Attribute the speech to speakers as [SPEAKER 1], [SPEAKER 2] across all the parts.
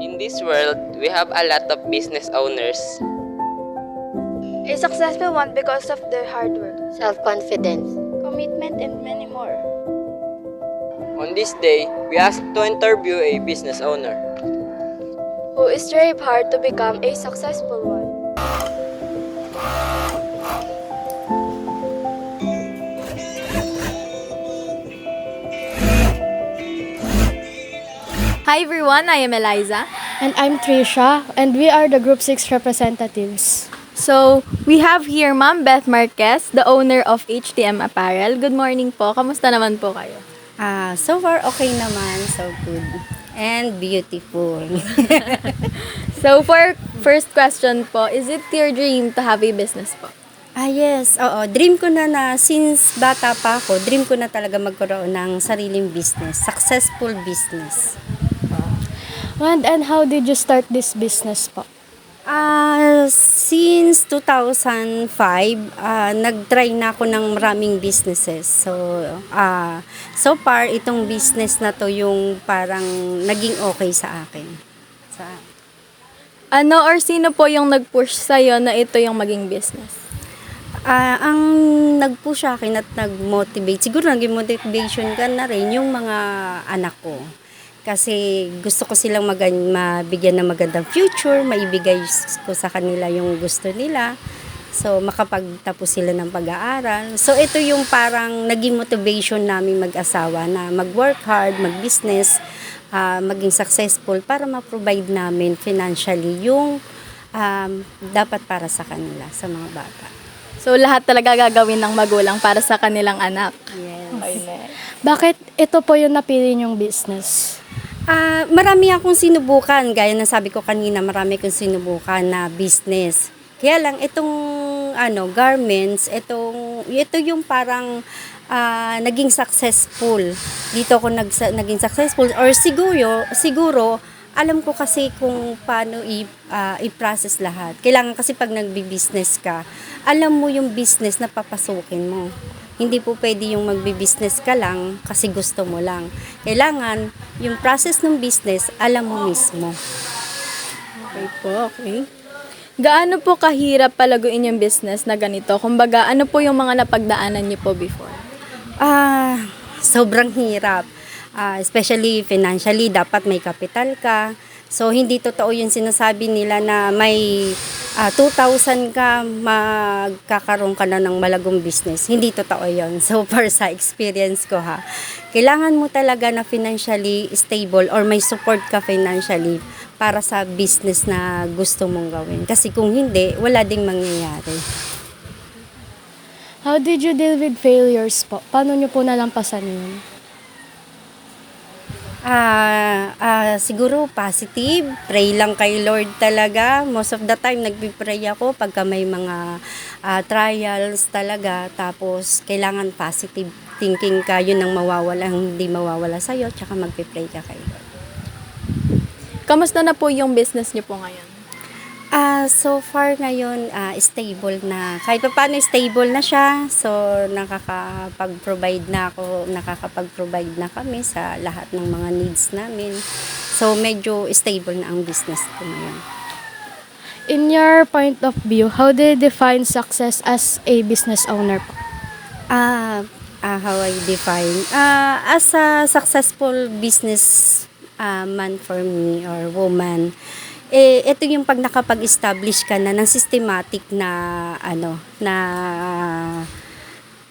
[SPEAKER 1] In this world, we have a lot of business owners.
[SPEAKER 2] A successful one because of their hard work,
[SPEAKER 3] self-confidence,
[SPEAKER 2] commitment, and many more.
[SPEAKER 1] On this day, we ask to interview a business owner.
[SPEAKER 2] Who strive hard to become a successful one.
[SPEAKER 4] Hi everyone, I am Eliza.
[SPEAKER 5] And I'm Trisha, and we are the Group 6 representatives.
[SPEAKER 4] So, we have here Ma'am Beth Marquez, the owner of HTM Apparel. Good morning po. Kamusta naman po kayo?
[SPEAKER 6] So far, okay naman. So good. And beautiful.
[SPEAKER 4] So, for first question po, is it your dream to have a business po?
[SPEAKER 6] Yes. Oo. Dream ko na since bata pa ako, dream ko na talaga magkaroon ng sariling business. Successful business.
[SPEAKER 5] And how did you start this business po?
[SPEAKER 6] Since 2005, nag-try na ako ng maraming businesses. So far, itong business na to yung parang naging okay sa akin.
[SPEAKER 4] Ano or sino po yung nag-push sa'yo na ito yung maging business?
[SPEAKER 6] Ang nag-push sa akin at nag-motivate, siguro naging motivation ka na rin yung mga anak ko. Kasi gusto ko silang mabigyan ng magandang future, maibigay ko sa kanila yung gusto nila. So, makapagtapos sila ng pag-aaral. So, ito yung parang naging motivation namin mag-asawa na mag-work hard, mag-business, maging successful para ma-provide namin financially yung dapat para sa kanila, sa mga bata.
[SPEAKER 4] So, lahat talaga gagawin ng magulang para sa kanilang anak.
[SPEAKER 6] Yes.
[SPEAKER 5] Bakit ito po yung napili niyong business?
[SPEAKER 6] Marami akong sinubukan, gaya ng sabi ko kanina, marami akong sinubukan na business. Kaya lang itong garments, ito yung parang naging successful. Dito ako naging successful or siguro alam ko kasi kung paano i-process lahat. Kailangan kasi pag nagbi-business ka, alam mo yung business na papasukin mo. Hindi po pwede yung magbi-business ka lang kasi gusto mo lang. Kailangan yung process ng business, alam mo mismo.
[SPEAKER 4] Okay po, okay. Gaano po kahirap palaguin yung business na ganito? Kumbaga, ano po yung mga napagdaanan niyo po before?
[SPEAKER 6] Sobrang hirap. Especially financially, dapat may capital ka. So, hindi totoo yung sinasabi nila na may 2,000 ka, magkakaroon ka na ng malagong business. Hindi totoo yun. So, far sa experience ko kailangan mo talaga na financially stable or may support ka financially para sa business na gusto mong gawin. Kasi kung hindi, wala ding mangyayari.
[SPEAKER 5] How did you deal with failures po? Paano niyo po nalampasan yun?
[SPEAKER 6] Siguro positive. Pray lang kay Lord talaga. Most of the time, nagpipray ako pagka may mga trials talaga. Tapos, kailangan positive thinking ka. Yun ang hindi mawawala sa'yo. Tsaka magpipray ka kay Lord.
[SPEAKER 4] Kamusta na po yung business niyo po ngayon?
[SPEAKER 6] So far ngayon, stable na. Kahit pa paano stable na siya. So, nakakapag-provide na kami sa lahat ng mga needs namin. So, medyo stable na ang business ko ngayon.
[SPEAKER 5] In your point of view, how do you define success as a business owner po?
[SPEAKER 6] How I define? As a successful business man for me or woman, ito yung pag nakapag-establish ka na ng systematic na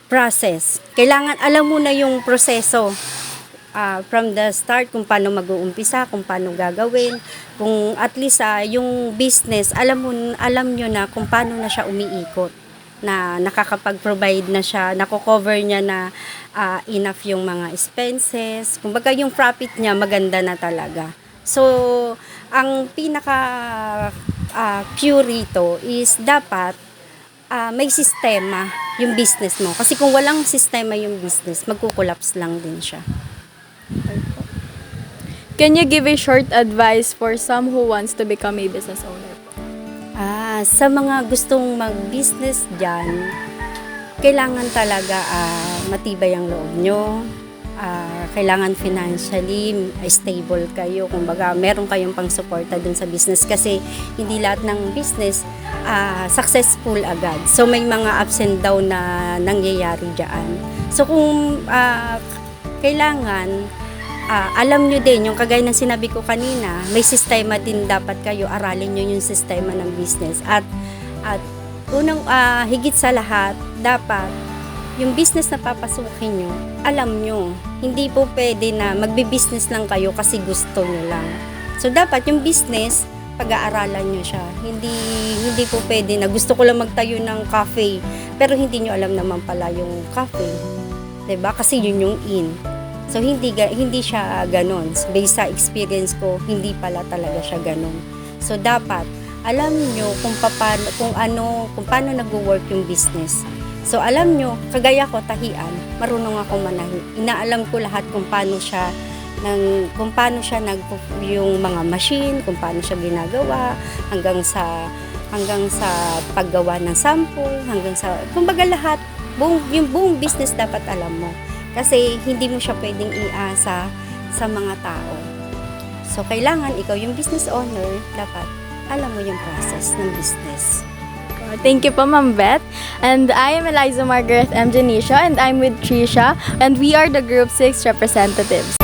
[SPEAKER 6] process. Kailangan alam mo na yung proseso from the start, kung paano mag-uumpisa, kung paano gagawin, kung at least yung business, alam nyo na kung paano na siya umiikot, na nakakapag-provide na siya, nako-cover niya na enough yung mga expenses. Kumbaga yung profit niya maganda na talaga. So, ang pinaka pure rito is dapat may sistema yung business mo. Kasi kung walang sistema yung business, magkukulaps lang din siya.
[SPEAKER 4] Can you give a short advice for some who wants to become a business owner?
[SPEAKER 6] Sa mga gustong mag-business dyan, kailangan talaga matibay ang loob nyo, kailangan financially stable kayo. Kumbaga, meron kayong pang-suporta dun sa business kasi hindi lahat ng business successful agad. So, may mga ups and down na nangyayari dyan. So, kung kailangan, alam nyo din, yung kagaya ng sinabi ko kanina, may sistema din dapat kayo, aralin nyo yung sistema ng business. At unang higit sa lahat, dapat yung business na papasukin nyo, alam nyo, hindi po pwede na magbi-business lang kayo kasi gusto nyo lang. So, dapat yung business, pag-aaralan nyo siya. Hindi po pwede na gusto ko lang magtayo ng cafe, pero hindi nyo alam naman pala yung cafe. 'Di ba? Kasi yun yung in. So, hindi siya ganon. Based sa experience ko, hindi pala talaga siya ganon. So, dapat, alam nyo kung paano nag-work yung business. So, alam nyo, kagaya ko, tahian, marunong ako manahi. Inaalam ko lahat kung paano siya yung mga machine, kung paano siya ginagawa, hanggang sa paggawa ng sample, hanggang sa, kumbaga lahat, yung buong business dapat alam mo. Kasi hindi mo siya pwedeng iasa sa mga tao. So, kailangan ikaw yung business owner, dapat alam mo yung process ng business.
[SPEAKER 4] Thank you po, Ma'am Beth. And I am Eliza Margaret M. Janisha, and I'm with Trisha, and we are the Group 6 representatives.